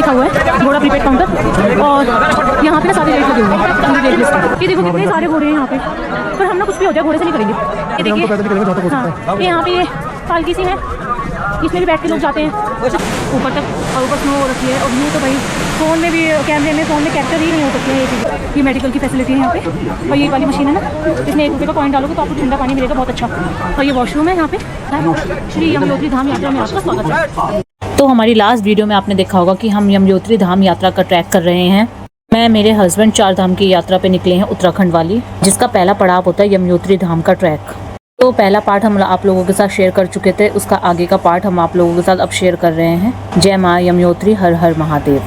लिखा हुआ है घोड़ा प्रीपेड काउंटर, और यहाँ पे ना सारे रेट लगे हुए हैं। ये देखो कितने सारे घोड़े हैं यहाँ पे, पर हम ना कुछ भी हो जाए घोड़े से नहीं करेंगे। ये देखिए हाँ, यहाँ पे ये पालकी सी है, इसमें भी बैठ के लोग जाते हैं ऊपर तक, और ऊपर स्नो हो रखी है। और यूँ तो भाई फ़ोन में भी, कैमरे में, फ़ोन में कैप्चर ही नहीं हो सकती है ये चीज़। ये मेडिकल की फैसिलिटी है यहाँ पे। और ये वाली मशीन है ना, इसमें 1 रुपये का कॉइन डालोगे तो आपको ठंडा पानी मिलेगा, बहुत अच्छा। और ये वॉशरूम है यहाँ पे। श्री यमुनोत्री धाम यात्रा में आपका स्वागत है। तो हमारी लास्ट वीडियो में आपने देखा होगा कि हम यमुनोत्री धाम यात्रा का ट्रैक कर रहे हैं। मैं मेरे हस्बैंड 4 धाम की यात्रा पे निकले हैं, उत्तराखंड वाली, जिसका पहला पड़ाव होता है यमुनोत्री धाम का ट्रैक। तो पहला पार्ट हम आप लोगों के साथ शेयर कर चुके थे, उसका आगे का पार्ट हम आप लोगों के साथ अब शेयर कर रहे हैं। जय माँ यमुनोत्री, हर हर महादेव।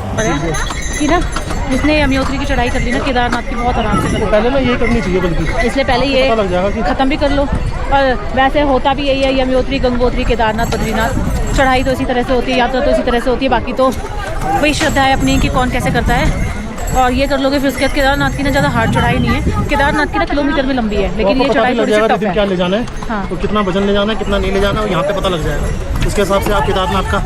जिसने यमुनोत्री की चढ़ाई कर ली ना केदारनाथ की, बहुत आराम से पहले ना ये करनी चाहिए, बल्कि इसलिए पहले ये ख़त्म भी कर लो। और वैसे होता भी यही है, यमुनोत्री, गंगोत्री, केदारनाथ, बद्रीनाथ, चढ़ाई तो इसी तरह से होती है, यात्रा तो इसी तरह से होती है। बाकी तो वही श्रद्धा है अपनी कि कौन कैसे करता है, और ये कर लोगे। फिर उसके बाद केदारनाथ की ना ज़्यादा हार्ड चढ़ाई नहीं है, केदारनाथ की ना किलोमीटर में लंबी है, लेकिन ये चढ़ाई थोड़ी सी टफ है। क्या ले जाना है, हाँ, तो कितना वजन ले जाना है, कितना नहीं ले जाना है, यहाँ पे पता लग जाएगा। उसके हिसाब से आप केदारनाथ का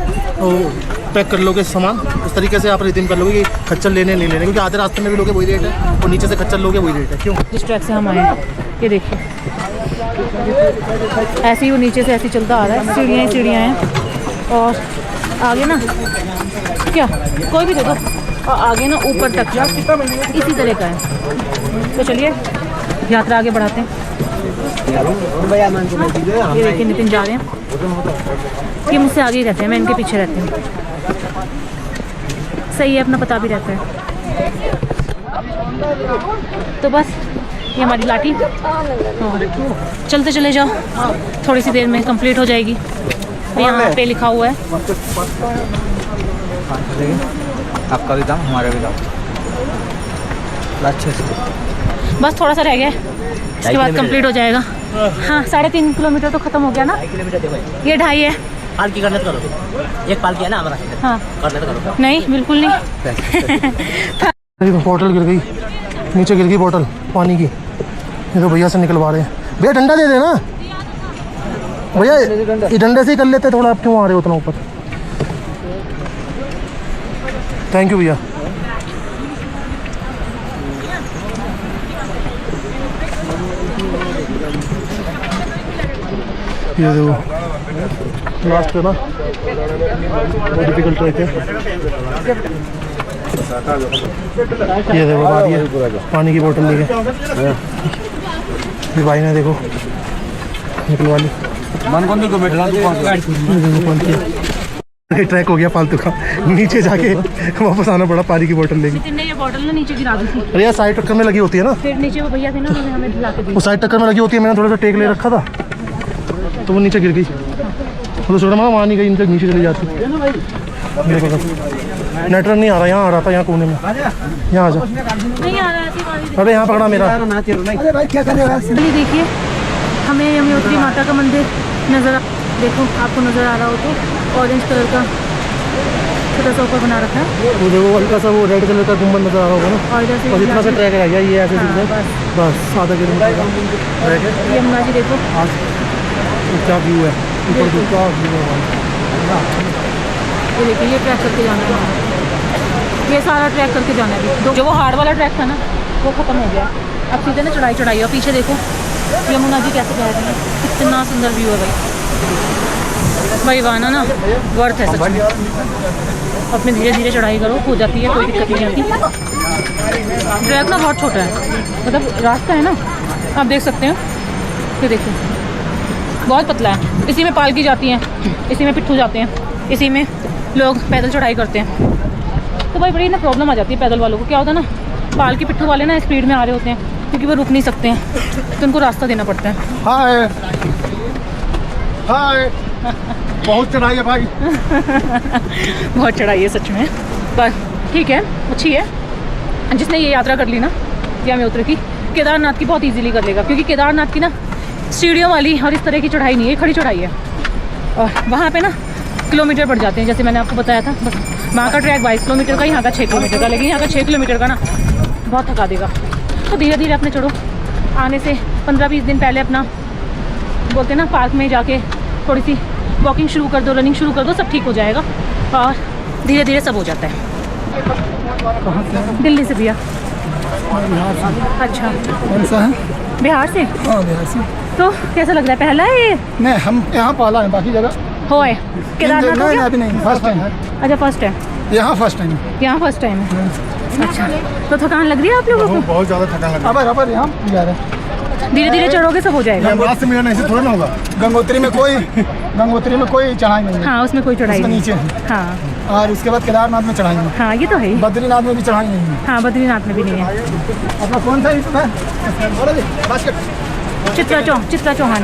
पैक कर लोगे सामान, उस तरीके से आप रिदीम कर लोगे कि खच्चर लेने नहीं लेने, क्योंकि आधे रास्ते में भी लोगे वही रेट है, और नीचे से खच्चर लोगे वही रेट है। क्यों? जिस ट्रैक से हम आए हैं, ये देखिए ऐसे ही वो नीचे से ऐसे चलता आ रहा है, सीढ़ियाँ ही सीढ़ियाँ हैं। और आगे ना क्या कोई भी देखो, और आगे ना ऊपर तक इसी तरह का है। तो चलिए यात्रा आगे बढ़ाते हैं। ये देखिए नितिन जा रहे हैं, ये मुझसे आगे ही रहते हैं, मैं इनके पीछे रहती हूँ। सही है, अपना पता भी रहता है। तो बस ये हमारी लाठी, चलते चले जाओ, थोड़ी सी देर में कंप्लीट हो जाएगी। यहाँ पे लिखा हुआ है आपका भी दाम हमारा भी दाम, अच्छे से बस थोड़ा सा रह गया, इसके बाद कंप्लीट हो जाएगा। हाँ, 3.5 किलोमीटर तो खत्म हो गया ना, ये 2.5 है। पालकी करने तो करो, एक पालकी है ना हमारा, हाँ करने तो करो। नहीं, बिल्कुल नहीं। बोतल गिर गई नीचे, गिर गई बोतल पानी की। ये तो भैया से निकलवा रहे हैं। भैया डंडा दे देना भैया, ये डंडे से ही कर लेते थोड़ा, आप क्यों आ रहे हो उतना ऊपर? थैंक यू भैया। ये देखो लास्ट का ना बहुत डिफिकल्ट ट्रैक है। ये देखो आ रही है पानी की बोतल लेके, ये भाई ने देखो निकलवा ली। ट्रैक हो गया फालतू का, नीचे जाके वापस आना पड़ा पानी की बोतल लेके। नितिन ने ये बोतल ना नीचे गिरा दी थी। अरे यार साइड टक्कर में लगी होती है ना, फिर नीचे वो भैया थे ना, उन्होंने हमें दिला के दी। वो साइड टक्कर में लगी होती है, मैंने थोड़ा सा टेक ले रखा था तो वो नीचे गिर गई। तो छोटा माँ वहाँ नहीं गई, नीचे नीचे चली जाती। नेटवर्क नहीं आ रहा, यहाँ आ रहा था, यहाँ कोने में, यहाँ आ जा। नहीं आ रहा है। अरे यहाँ पकड़ा मेरा। देखिए हमें यमुनोत्री माता का मंदिर नज़र, देखो आपको नज़र आ रहा हो तो ऑरेंज कलर का छोटा सा ऊपर बना रखा है। वो देखो हल्का सा वो रेड कलर का गुम्बद नज़र आ रहा होगा ना, और इधर से और इतना सा ट्रैक रह गया ये ऐसे बस आधा किलोमीटर का ट्रैक है। यमुना जी देखो क्या व्यू है ऊपर, क्या व्यू है। ये देखिए, ये ट्रैक करके जाना है, ये सारा ट्रैक करके जाना है। जो वो हार्ड वाला ट्रैक था ना वो ख़त्म हो गया, अब सीधे ना चढ़ाई है। और पीछे देखो यमुना जी कैसे बह रही है, कितना सुंदर व्यू है भाई वाना ना, वर्थ है सच में। अपने धीरे धीरे चढ़ाई करो, हो जाती है, कोई दिक्कत नहीं आती। ट्रैक ना बहुत छोटा है, मतलब रास्ता है ना, आप देख सकते हो, ये देखिए बहुत पतला है। इसी में पालकी जाती हैं, इसी में पिट्ठू जाते हैं, इसी में लोग पैदल चढ़ाई करते हैं। तो भाई बड़ी ना प्रॉब्लम आ जाती है पैदल वालों को। क्या होता है ना, पालकी पिट्ठू वाले ना स्पीड में आ रहे होते हैं, क्योंकि वो रुक नहीं सकते हैं, तो उनको रास्ता देना पड़ता है। हाय हाय बहुत चढ़ाई है भाई। बहुत चढ़ाई है सच में, पर ठीक है, अच्छी है। जिसने ये यात्रा कर ली ना यमुनोत्री की, केदारनाथ की बहुत इजीली कर लेगा, क्योंकि केदारनाथ की ना सीढ़ियों वाली और इस तरह की चढ़ाई नहीं है, खड़ी चढ़ाई है। और वहाँ पे ना किलोमीटर बढ़ जाते हैं, जैसे मैंने आपको बताया था। बस वहाँ का ट्रैक 22 किलोमीटर का, यहाँ का 6 किलोमीटर का, लेकिन यहाँ का 6 किलोमीटर का ना बहुत थका देगा। तो धीरे धीरे अपने चढ़ो, आने से 15-20 दिन पहले अपना बोलते हैं ना पार्क में जाके थोड़ी सी वॉकिंग शुरू कर दो, रनिंग शुरू कर दो, सब ठीक हो जाएगा और धीरे धीरे सब हो जाता है। दिल्ली से भैया। अच्छा, कौन सा है? बिहार से। हाँ बिहार से। तो कैसा लग रहा है, पहला है ये? नहीं, हम यहाँ पाला है, बाकी जगह हो है केदारनाथ हो नहीं, गया? अभी नहीं, फर्स्ट टाइम है अच्छा फर्स्ट टाइम, यहाँ, फर्स्ट टाइम। यहाँ फर्स्ट टाइम है। अच्छा, तो थकान लग रही है आप लोगों को? बहुत ज़्यादा थकान लगा। अब यहाँ जा रहे हैं। धीरे धीरे चढ़ोगे सब हो जाएगा। रात से मिलना ऐसे थोड़ा ना होगा। गंगोत्री में कोई चढ़ाई नहीं है, हाँ उसमें कोई चढ़ाई उसके नहीं। नीचे है। हाँ और उसके बाद केदारनाथ में चढ़ाई नहीं, हाँ ये तो है ही। बद्रीनाथ में भी चढ़ाई नहीं है। हाँ बद्रीनाथ में भी नहीं है। अपना कौन सा इसमें बोलो जी, बास्केट। चित्रा चौहान। चित्रा चौहान।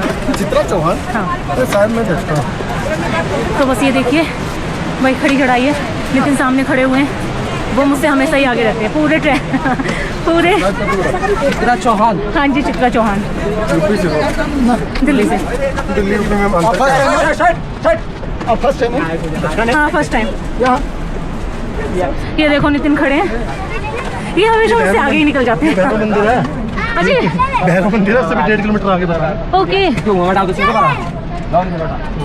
हाँ तो शायद मैं देखता हूँ। तो बस ये देखिए भाई, खड़ी चढ़ाई है, नितिन सामने खड़े हुए हैं, वो मुझसे हमेशा ही आगे रहते हैं पूरे पूरे। चित्रा चौहान। हाँ जी, चित्रा चौहान, दिल्ली से। दिल्ली में मैं फर्स्ट टाइम है हाँ फर्स्ट टाइम। यहाँ। ये देखो नितिन खड़े हैं, ये हमेशा मुझसे आगे ही निकल जाते हैं। भैरव मंदिर है, अच्छा भैरव मंदिर है, उससे भी 1.5 किलोमीटर आगे बढ़ रहा है। ओके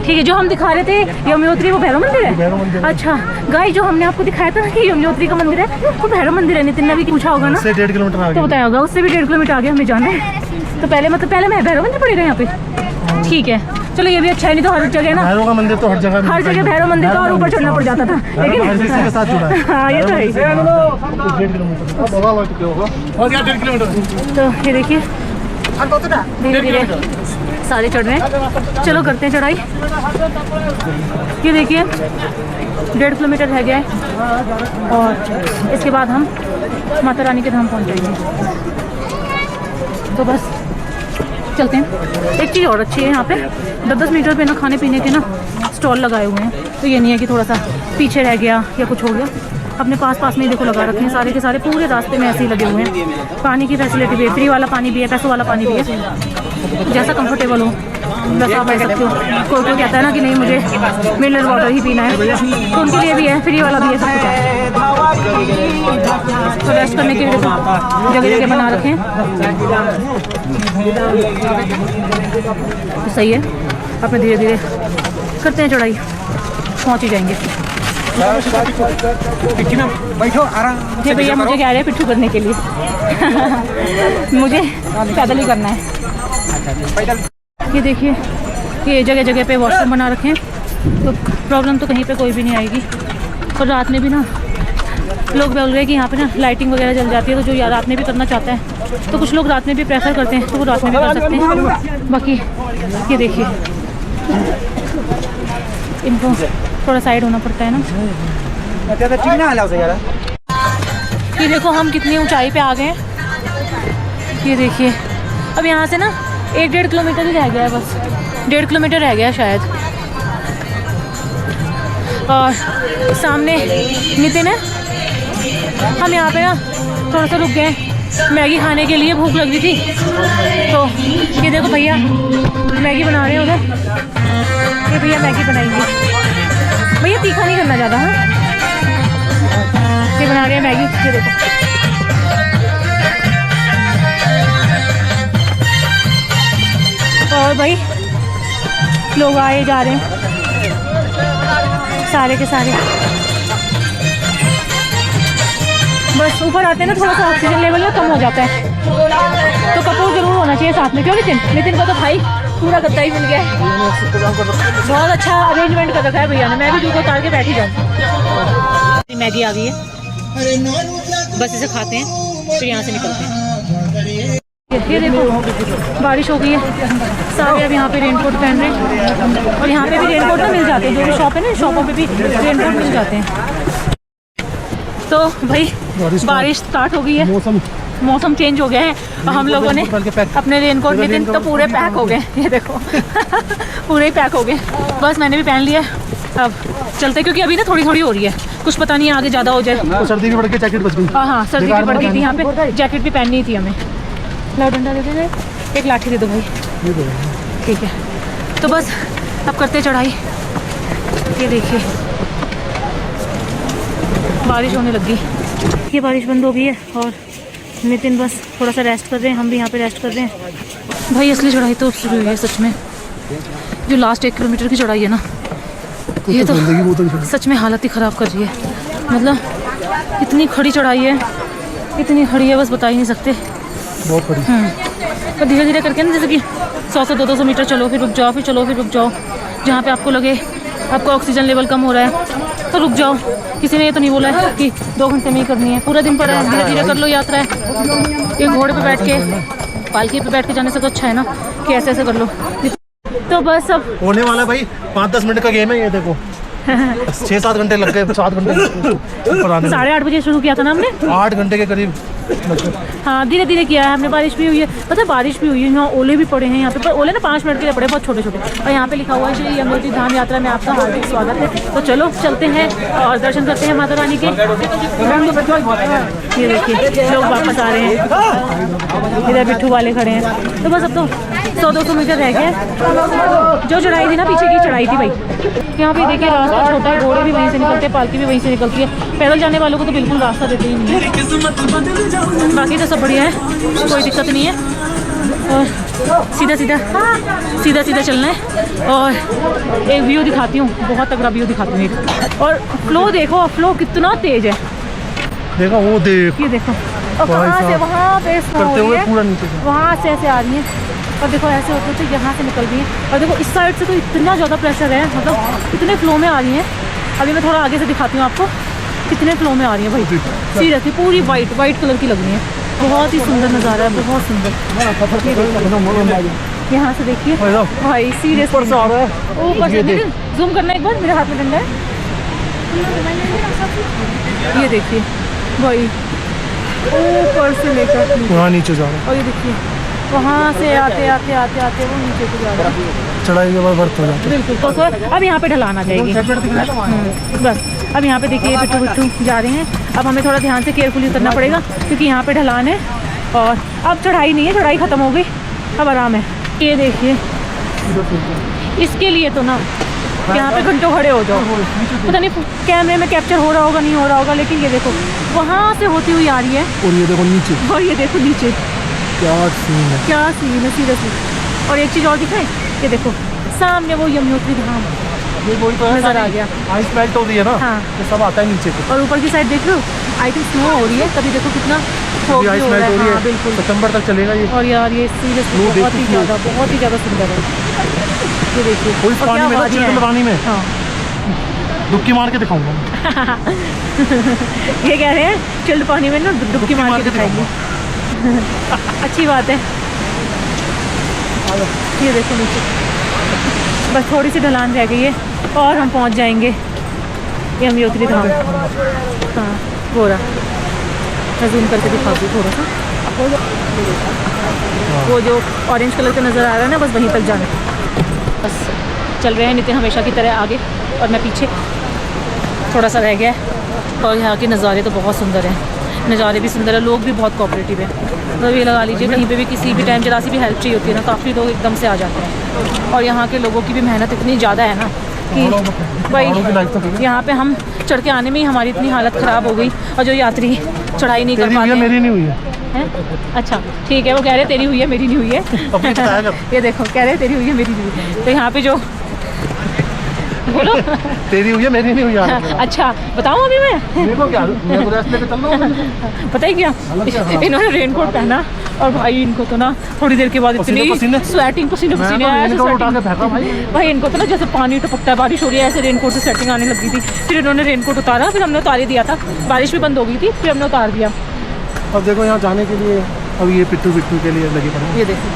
ठीक है। जो हम दिखा रहे थे यमुनोत्री, वो भैरव मंदिर है। अच्छा गाइस, जो हमने आपको दिखाया था ना कि यमुनोत्री का मंदिर है, वो भैरव मंदिर है। नितिन ने भी पूछा होगा ना, उससे 1.5 किलोमीटर आगे। तो बताया होगा, उससे भी 1.5 किलोमीटर आगे हमें जाना है। तो पहले मैं भैरव मंदिर पड़ेगा यहाँ पे। ठीक है चलो, ये भी अच्छा है, नहीं तो हर जगह ना, भैरव का मंदिर तो हर जगह भैरव मंदिर का और ऊपर चढ़ना पड़ जाता था, लेकिन हर किसी के साथ जुड़ा है। हाँ ये तो है ही। 1.5 किलोमीटर हो गया, 1.5 किलोमीटर। तो ये देखिए धीरे धीरे सारे चढ़ रहे हैं। चलो करते हैं चढ़ाई। ये देखिए 1.5 किलोमीटर रह गया है और इसके बाद हम माता रानी के धाम पहुंच जाएंगे। तो बस चलते हैं। एक चीज़ और अच्छी है यहाँ पे, 10-10 मीटर पे ना खाने पीने के ना स्टॉल लगाए हुए हैं। तो ये नहीं है कि थोड़ा सा पीछे रह गया या कुछ हो गया, अपने पास में ही देखो लगा रखे हैं सारे के सारे, पूरे रास्ते में ऐसे ही लगे हुए हैं। पानी की फैसिलिटी भी है, फ्री वाला पानी भी है, पैसों वाला पानी भी है, जैसा कंफर्टेबल हो वैसा आप ले सकते हो। कोई कहता है ना कि नहीं मुझे मिनरल वाटर ही पीना है, तो उनके लिए भी है, फ्री वाला भी है, सब कुछ है। तो रेस्ट करने के लिए जगह जगह बना रखे हैं, तो सही है। अपने धीरे धीरे करते हैं चढ़ाई, पहुँच ही जाएंगे। बैठो आराम। ये भैया मुझे कह रहे हैं पिट्ठू करने के लिए मुझे पैदल ही करना है। ये देखिए ये जगह जगह पे वॉशरूम बना रखे हैं, तो प्रॉब्लम तो कहीं पे कोई भी नहीं आएगी। और रात में भी ना लोग बोल रहे हैं कि यहाँ पे ना लाइटिंग वगैरह जल जाती है, तो जो यार रात में भी करना चाहता है तो कुछ लोग रात में भी प्रेफर करते हैं, तो वो रात में भी कर सकते हैं। बाकी ये देखिए इनको थोड़ा साइड होना पड़ता है ना। ये देखो हम कितनी ऊंचाई पे आ गए हैं। ये देखिए अब यहाँ से ना 1-1.5 किलोमीटर ही रह गया है, बस 1.5 किलोमीटर रह गया है शायद। और सामने नितिन है, हम यहाँ पे ना थोड़ा सा रुक गए मैगी खाने के लिए, भूख लग रही थी। तो ये देखो भैया मैगी बना रहे हैं उधर, ये भैया मैगी बनाएंगे। भैया तीखा नहीं करना ज़्यादा, हाँ ये बना रहे हैं मैगी, ये देखो। और भाई लोग आए जा रहे हैं सारे के सारे। बस ऊपर आते हैं ना, थोड़ा सा ऑक्सीजन लेवल में कम हो जाता है, तो कपूर जरूर होना चाहिए साथ में। क्यों नितिन को तो भाई पूरा गद्दा ही मिल गया है, बहुत अच्छा अरेंजमेंट कर रखा है भैया ने। मैं भी जूता उतार के बैठी जाऊँ। मैगी आ गई है, बस इसे खाते हैं फिर यहाँ से निकलते हैं। ये देखो बारिश हो गई है, सारे अब यहाँ पे रेनकोट पहन रहे हैं। और यहाँ पे भी रेनकोट ना मिल जाते हैं, जो भी शॉप है ना शॉपों पे भी रेनकोट मिल जाते हैं। तो भाई बारिश स्टार्ट हो गई है, मौसम चेंज हो गया है, और हम लोगों ने अपने रेनकोट नितिन तो पूरे पैक हो गए, ये देखो पूरे ही पैक हो गए। बस मैंने भी पहन लिया, अब चलते, क्योंकि अभी ना थोड़ी थोड़ी हो रही है, कुछ पता नहीं आगे ज़्यादा हो जाए। तो सर्दी की बढ़ के जैकेट बच गई। हाँ सर्दी की बढ़ गई थी, यहाँ पे जैकेट भी पहननी थी हमें। लाओ डंडा दे दे, एक लाठी दे दो भाई, ठीक है। तो बस अब करते चढ़ाई। ये देखिए बारिश होने लगी, ये बारिश बंद हो गई है और नितिन बस थोड़ा सा रेस्ट कर रहे हैं, हम भी यहाँ पे रेस्ट कर रहे हैं। भाई असली चढ़ाई तो शुरू हुई है सच में, जो लास्ट 1 किलोमीटर की चढ़ाई है ना, ये तो सच में हालत ही ख़राब कर रही है। मतलब इतनी खड़ी चढ़ाई है, इतनी खड़ी है, बस बता ही नहीं सकते। बहुत बड़ी। तो धीरे धीरे करके ना, जैसे कि 100 से 200 मीटर चलो, फिर रुक जाओ, फिर चलो, फिर रुक जाओ। जहाँ पे आपको लगे आपका ऑक्सीजन लेवल कम हो रहा है तो रुक जाओ। किसी ने ये तो नहीं बोला है कि 2 घंटे में ही करनी है, पूरा दिन पड़ा है, धीरे धीरे कर लो यात्रा है। ये घोड़े पे बैठ के, पालकी पे बैठ के जाने से तो अच्छा है ना कि ऐसे ऐसे कर लो। तो बस अब होने वाला है भाई, 5-10 मिनट का गेम है ये, देखो 6-7 घंटे लग गए, 7 घंटे ऊपर आने में। 8:30 बजे शुरू किया था ना हमने, 8 घंटे के करीब। हाँ धीरे धीरे किया है हमने। बारिश भी हुई है, पता है बारिश भी हुई है, यहाँ ओले भी पड़े हैं यहाँ पे, पर ओले ना 5 मिनट के लिए पड़े, बहुत छोटे छोटे। और यहाँ पे लिखा हुआ है श्री यमुनोत्री धाम यात्रा में आपका हार्दिक स्वागत है। तो चलो चलते हैं और दर्शन करते हैं माता रानी के। ये देखिए लोग वापस आ रहे हैं, इधर बिट्ठू वाले खड़े हैं। तो बस अब तो 100-200 मीटर रह गए। जो चढ़ाई थी ना, पीछे की चढ़ाई थी भाई। यहाँ पे देखिए रास्ता छोटा है, घोड़े भी वहीं से निकलते हैं, पालकी भी वहीं से निकलती है। पैदल जाने वालों को तो बिल्कुल रास्ता देते ही नहीं है। बाकी तो सब बढ़िया है, कोई दिक्कत नहीं है। और सीधा सीधा चलना है। और एक व्यू दिखाती हूँ, बहुत तगड़ा व्यू दिखाती हूँ एक। और फ्लो देखो, फ्लो कितना तेज है, देखो वो देख, ये देखो। और कहाँ से वहाँ पे करते हुए पूरा नीचे से। वहाँ से ऐसे आ रही है, और देखो ऐसे होते होते यहाँ से निकल रही है। और देखो इस साइड से तो इतना ज़्यादा प्रेशर है, मतलब इतने फ्लो में आ रही है। अभी मैं थोड़ा आगे से दिखाती हूँ आपको कितने फ्लो में आ रही है भाई। सीरियसली पूरी वाइट कलर की लग रही है, बहुत ही सुंदर नज़ारा है, बहुत सुंदर। यहाँ से देखिए भाई, सीरियस ऊपर से जूम करना एक बार, मेरे हाथ में डंडा है। ये देखिए भाई, ऊपर से लेकर वहाँ नीचे जा रहा है। और ये देखिए वहाँ से आते वो नीचे को जा रहा है। चढ़ाई के बाद वर्त हो जाता है। बिल्कुल। तो सर अब यहाँ पे ढलान आ जाएगी। बस अब यहाँ पे देखिए बिट्ठू जा रहे हैं। अब हमें थोड़ा ध्यान से केयरफुली उतरना पड़ेगा, क्योंकि यहाँ पे ढलान है और अब चढ़ाई नहीं है, चढ़ाई ख़त्म हो गई, अब आराम है। ये देखिए, इसके लिए तो ना यहाँ पे घंटों खड़े हो जाओ। पता नहीं कैमरे में कैप्चर हो रहा होगा नहीं हो रहा होगा, लेकिन ये देखो वहाँ से होती हुई आ रही है। और ये देखो नीचे, और ये देखो नीचे क्या सीन है, क्या सीन है सीरियसली। और एक चीज़ और दिखाएं, ये देखो सामने वो यमुनोत्री धाम ये वही तो है, नजर आ गया। आइस मेल्ट हो रही है ना, हाँ। ये सब आता है नीचे को। और ऊपर की साइड देख लो, आई थिंक स्नो हो रही है, तभी देखो कितना fog आइस भी हो मेल्ट रहा हो है। रही हाँ, है, बिल्कुल। सितंबर तक चलेगा ये। और यार ये सीरियसली Snow बहुत ही ज़्यादा सुंदर है। ये देखिए कोई और पानी क्या में ना, वादियाँ चिल्ड हैं। पानी में हाँ डुबकी मार के दिखाऊंगा। ये कह रहे हैं चिल्ड पानी में ना डुबकी मार के दिखाएंगे। अच्छी बात है। ये देखो नीचे, बस थोड़ी सी ढलान रह गई है और हम पहुंच जाएंगे यमुनोत्री धाम। हाँ वो रहा, मैं जूम करके दिखाती हूँ थोड़ा सा। वो जो ऑरेंज कलर का नज़र आ रहा है ना, बस वहीं तक जाना है। बस चल रहे हैं नितिन हमेशा की तरह आगे, और मैं पीछे थोड़ा सा रह गया है। और यहाँ के नज़ारे तो बहुत सुंदर हैं, नज़ारे भी सुंदर है, लोग भी बहुत कोऑपरेटिव हैं। तो ये लगा लीजिए कहीं पे भी किसी भी टाइम जरा सी भी हेल्प चाहिए होती है ना, काफ़ी लोग एकदम से आ जाते हैं। और यहाँ के लोगों की भी मेहनत इतनी ज़्यादा है ना कि भाई यहाँ पे हम चढ़ के आने में ही हमारी इतनी हालत ख़राब हो गई, और जो यात्री चढ़ाई नहीं कर पाते मेरी नहीं हुई है। हैं? अच्छा ठीक है, वो कह रहे तेरी हुई है मेरी नहीं हुई है। ये देखो कह रहे तेरी हुई है मेरी नहीं हुई है। तो यहाँ पे जो बोलो तेरी हुई है मेरी नहीं हुई यार। अच्छा बताऊँ अभी मैं देखो क्या, मैं तो रेस्ट लेके चल रहा हूँ। पता है क्या, इन्होंने रेनकोट पहना और भाई इनको तो ना थोड़ी देर के बाद इतनी स्वेटिंग पसीने उठा के फेंका भाई इनको तो ना जैसे पानी टपकता है, बारिश हो रही है ऐसे रेनकोट से स्वेटिंग आने लगी थी। फिर इन्होंने रेनकोट उतारा, फिर हमने उतार ही दिया था, बारिश भी बंद हो गई थी, फिर हमने उतार दिया। अब देखो यहाँ जाने के लिए अब ये पिट्ठू के लिए लगे पड़े। ये देखो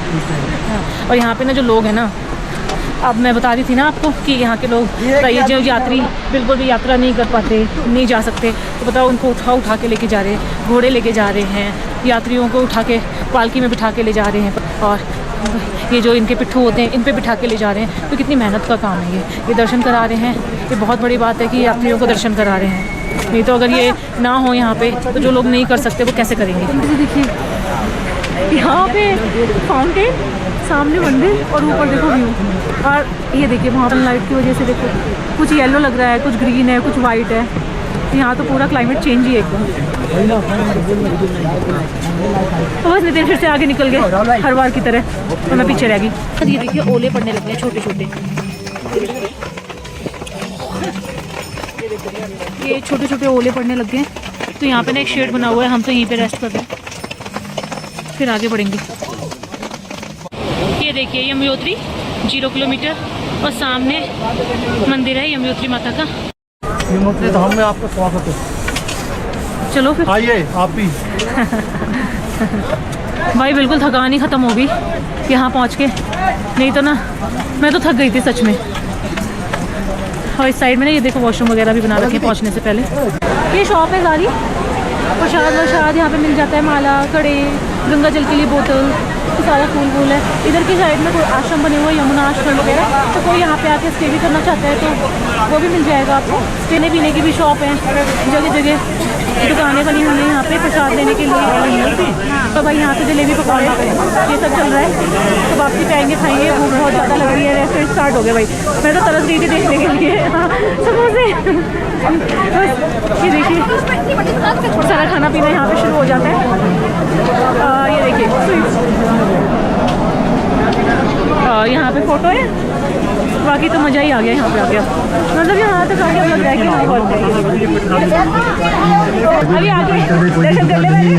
हाँ, और यहाँ पे ना जो लोग हैं ना, अब मैं बता रही थी ना आपको कि यहाँ के लोग ये जो यात्री बिल्कुल भी यात्रा नहीं कर पाते, नहीं जा सकते, तो बताओ उनको उठा के लेके जा रहे हैं, घोड़े लेके जा रहे हैं, यात्रियों को उठा के पालकी में बिठा के ले जा रहे हैं। और ये जो इनके पिट्ठू होते हैं इन पे बिठा के ले जा रहे हैं, तो कितनी मेहनत का काम है ये दर्शन करा रहे हैं। ये बहुत बड़ी बात है कि यात्रियों को दर्शन करा रहे हैं, नहीं तो अगर ये ना हो यहाँ पे तो जो लोग नहीं कर सकते वो कैसे करेंगे। देखिए यहाँ पे फाउंटेन, सामने मंदिर और ऊपर देखो व्यू। और ये देखिए वहाँ पर लाइट की वजह से देखो कुछ येलो लग रहा है, कुछ ग्रीन है, कुछ वाइट है। यहाँ तो पूरा क्लाइमेट चेंज ही है एकदम। तो बस नितिन फिर से आगे निकल गए हर बार की तरह, और मैं पीछे रह गई। ये देखिए ओले पड़ने लगे हैं छोटे छोटे, ये छोटे छोटे ओले पड़ने लग गए हैं। तो यहाँ पे ना एक शेड बना हुआ है, हम तो यहीं पे रेस्ट कर रहे हैं, फिर आगे बढ़ेंगे। ये देखिए यमुनोत्री 0 किलोमीटर और सामने मंदिर है यमुनोत्री माता का। यमुनोत्री धाम में आपका स्वागत है। चलो फिर आइए आप भी। भाई बिल्कुल थकान ही ख़त्म हो गई यहाँ पहुँच के, नहीं तो ना मैं तो थक गई थी सच में। और इस साइड में ना ये देखो वॉशरूम वगैरह भी बना रखे हैं पहुँचने से पहले। ये शॉप है सारी, प्रसाद वरसाद यहाँ पे मिल जाता है, माला, कड़े, गंगा जल के लिए बोतल, तो सारा फूल वूल है। इधर की साइड में कोई आश्रम बने हुए हैं, यमुना आश्रम वगैरह, तो कोई यहाँ पे आके स्टे भी करना चाहता है तो वो भी मिल जाएगा आपको। खाने पीने की भी शॉप है, जगह जगह दुकानें बनी हुई हैं यहाँ पे प्रसाद लेने के लिए। तो भाई यहाँ पे जलेबी पकौड़े ये सब चल रहा है, तो वापसी पे आएंगे खाएंगे। भूख बहुत ज़्यादा लग रही है, रेस्टोरेंट स्टार्ट हो गया भाई, मैं तो तरस गई थी देखने के लिए। हाँ, समोसे ये देखिए सारा खाना पीना यहाँ पे शुरू हो जाता है। ये देखिए यहाँ पे फ़ोटो है, बाकी तो मज़ा ही आ गया यहाँ पे आके। मतलब यहाँ तक आके लग रहा है कि हाँ बहुत सही है। अभी आगे दर्शन कर ले पहले,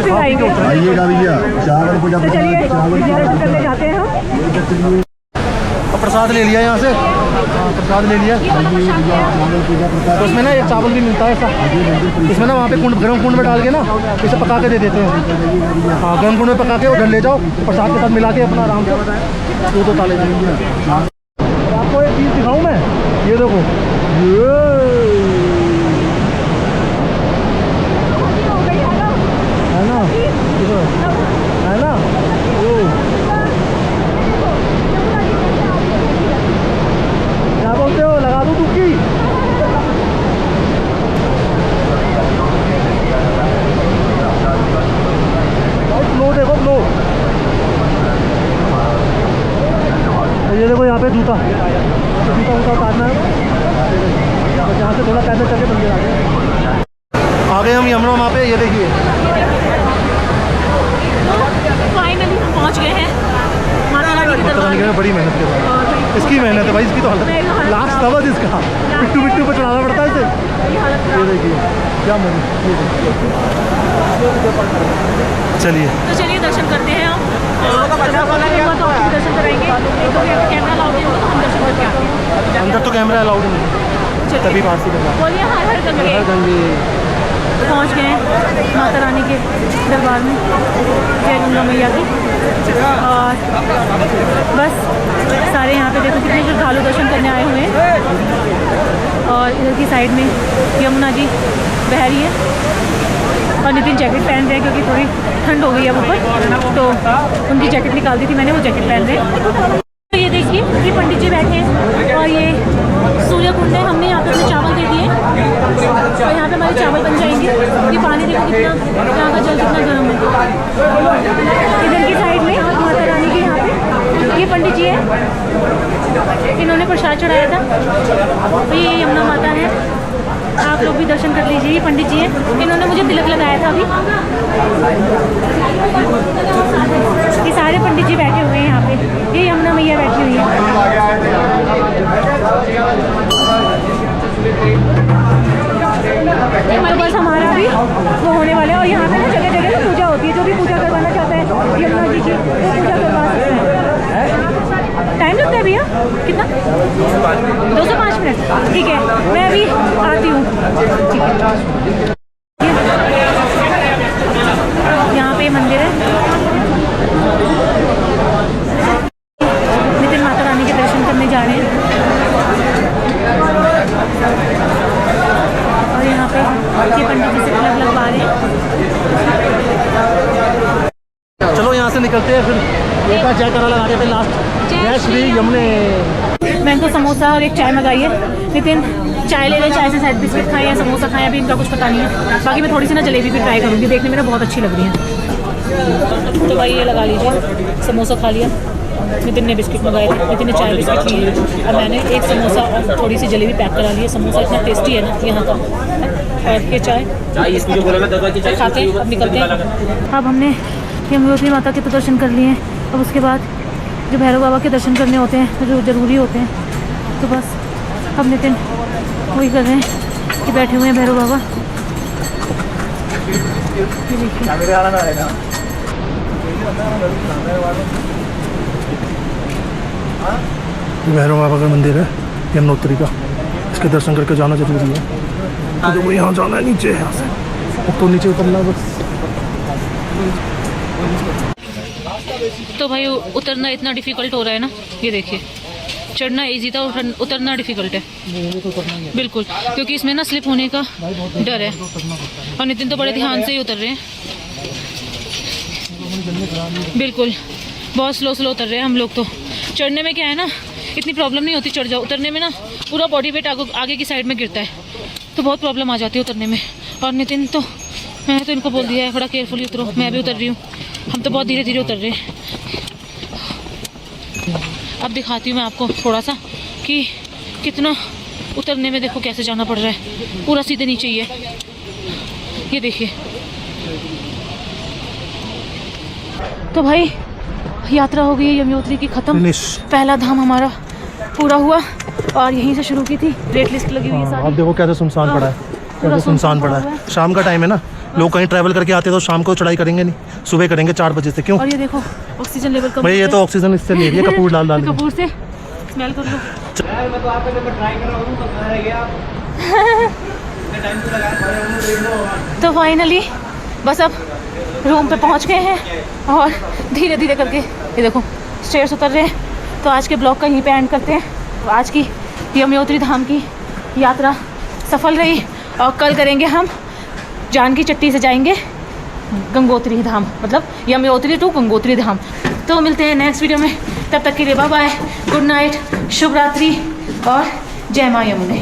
फिर आएंगे। आइएगा भैया, चावल को तो चलिए दर्शन करने जाते हैं हम। और प्रसाद ले लिया यहाँ से, प्रसाद ले लिया। तो उसमें ना एक चावल भी मिलता है ऐसा, इसमें ना वहाँ पे कुंड, गर्म कुंड में डाल के ना इसे पका के दे देते हैं। हाँ, गर्म कुंड में पका के उधर ले जाओ, प्रसाद के साथ मिला के अपना आराम से तो ताले देंगे। आपको एक चीज़ दिखाऊँ मैं, ये देखो, है ना, है ना, क्या बोलते हो, लगा दूँ तुक्की? फ्लो देखो, फ्लो। ये देखो यहाँ पे जूता उतारना है, यहाँ से थोड़ा पैदल चल के मंदिर आ गए हम यमुना वहाँ पे। ये देखिए फाइनली हम पहुँच गए हैं माता रानी के दरबार में। बड़ी मेहनत के बाद, इसकी मेहनत है भाई, इसकी तो हालत लास्ट दवा इसका पिट्टू पिट्टू पर चढ़ाना पड़ता है इसे। ये देखिए क्या मेहनत। चलिए तो चलिए दर्शन करते हैं हम, तो दर्शन कराएंगे। तो कैमरा अलाउड नहीं होगा तो हम दर्शन करके आते हैं। अंदर तो कैमरा अलाउड नहीं, तभी बाहर से करना। बोलिए हर हर गंगे। पहुँच गए हैं माता रानी के दरबार में, जय गंगा मैया की। और बस सारे यहाँ पे देखो कितने श्रद्धालु दर्शन करने आए हुए हैं। और इधर की साइड में यमुना जी बह रही है और नितिन जैकेट पहन रहे हैं क्योंकि थोड़ी ठंड हो गई है ऊपर, तो उनकी जैकेट निकाल दी थी मैंने, वो जैकेट पहन रहे हैं। तो ये देखिए ये पंडित जी बैठे हैं और ये सूर्य कुंड है, हमने यहाँ पे अपने चावल दे दिए और यहाँ पे हमारे चावल बन जाएंगे। ये पानी देखो कितना, यहाँ का जल कितना गर्म है। इधर की साइड में माता रानी के यहाँ पे ये पंडित जी है, इन्होंने प्रसाद चढ़ाया था। तो ये यमुना माता है, आप लोग भी दर्शन कर लीजिए। ये पंडित जी हैं, इन्होंने मुझे तिलक लगाया था अभी। ये सारे पंडित जी बैठे हुए हैं यहाँ पे, ये यमुना मैया बैठी हुई है। तो बस हमारा भी वो होने वाला है। और यहाँ पे ना जगह जगह ना पूजा होती है, जो भी पूजा करवाना चाहता है यमुना जी की वो पूजा करवा सकते हैं। टाइम लगता है भैया कितना? 205 मिनट। ठीक है, मैं अभी आती हूँ। यहाँ पे मंदिर है, नितिन माता रानी के दर्शन करने जा रहे हैं। और यहाँ पे ये पंडित जी से तिलक लगवा रहे हैं। चलो यहाँ से निकलते हैं, फिर एक बार जय करा लगा के फिर लास्ट जय श्री यमुने। मैंने तो समोसा और एक चाय मंगाई है। नितिन चाय ले ले, चाय से शायद बिस्किट खाएं या समोसा खाएं, अभी इनका कुछ पता नहीं है। बाकी मैं थोड़ी सी ना जलेबी भी ट्राई करूँगी, देखने में ना बहुत अच्छी लग रही है। तो भाई ये लगा लीजिए, समोसा खा लिया, नितिन ने बिस्किट मंगाए थे, नितिन ने चाय बिस्किट लिए और मैंने एक समोसा और थोड़ी सी जलेबी पैक करा ली है। समोसा इतना टेस्टी है ना यहाँ का, और ये चाय खाते हैं। अब निकलते हैं। अब हमने यमुनोत्री माता के तो दर्शन कर लिए हैं, अब उसके बाद जो भैरव बाबा के दर्शन करने होते हैं जो ज़रूरी होते हैं, तो बस अब नितिन वही कर रहे हैं कि बैठे हुए हैं भैरव बाबा। भैरव बाबा का मंदिर है यमुनोत्री का, इसके दर्शन करके जाना जरूरी है। तो जो यहाँ जाना है नीचे, यहाँ से अब तो नीचे उतरना बस। तो भाई उतरना इतना डिफ़िकल्ट हो रहा है ना, ये देखिए। चढ़ना इजी था, उतरना डिफ़िकल्ट है बिल्कुल, क्योंकि इसमें ना स्लिप होने का डर है। और नितिन तो बड़े ध्यान से ही उतर रहे हैं बिल्कुल, बहुत स्लो स्लो उतर रहे हैं हम लोग। तो चढ़ने में क्या है ना, इतनी प्रॉब्लम नहीं होती, चढ़ जाओ। उतरने में ना पूरा बॉडी वेट आगे की साइड में गिरता है, तो बहुत प्रॉब्लम आ जाती है उतरने में। और नितिन तो, मैंने तो इनको बोल दिया है थोड़ा केयरफुली उतरो, मैं भी उतर रही हूँ। हम तो बहुत धीरे धीरे उतर रहे हैं। अब दिखाती हूँ मैं आपको थोड़ा सा कि कितना उतरने में, देखो कैसे जाना पड़ रहा है, पूरा सीधे नीचे ही है, ये देखिए। तो भाई यात्रा हो गई है यमुनोत्री की ख़त्म। पहला धाम हमारा पूरा हुआ और यहीं से शुरू की थी। रेट लिस्ट लगी हुई है सारी। आप देखो कैसे सुनसान पड़ा है, कैसे सुनसान पड़ा है। शाम का टाइम है ना, लोग कहीं ट्रैवल करके आते तो शाम को चढ़ाई करेंगे नहीं, सुबह करेंगे 4 बजे से। क्यों? और ये देखो ऑक्सीजन लेवल कम। भाई ये तो ऑक्सीजन इससे ले रही है कपूर डाल डाल के। कपूर से स्मेल कर लो। मैं तो आपको जब ट्राई कर रहा हूँ तो कहाँ रह गया आप? टाइम तो लगा। तो फाइनली बस अब रूम पे पहुंच गए हैं और धीरे धीरे करके ये देखो स्टेयर्स उतर रहे हैं। तो आज के ब्लॉग का यहीं पे एंड करते हैं। तो आज की यमुनोत्री धाम की यात्रा सफल रही और कल करेंगे हम जानकी चट्टी से जाएंगे गंगोत्री धाम, मतलब यमुनोत्री टू गंगोत्री धाम। तो मिलते हैं नेक्स्ट वीडियो में, तब तक के लिए बाय बाय, गुड नाइट, शुभ रात्रि और जय माँ यमुने।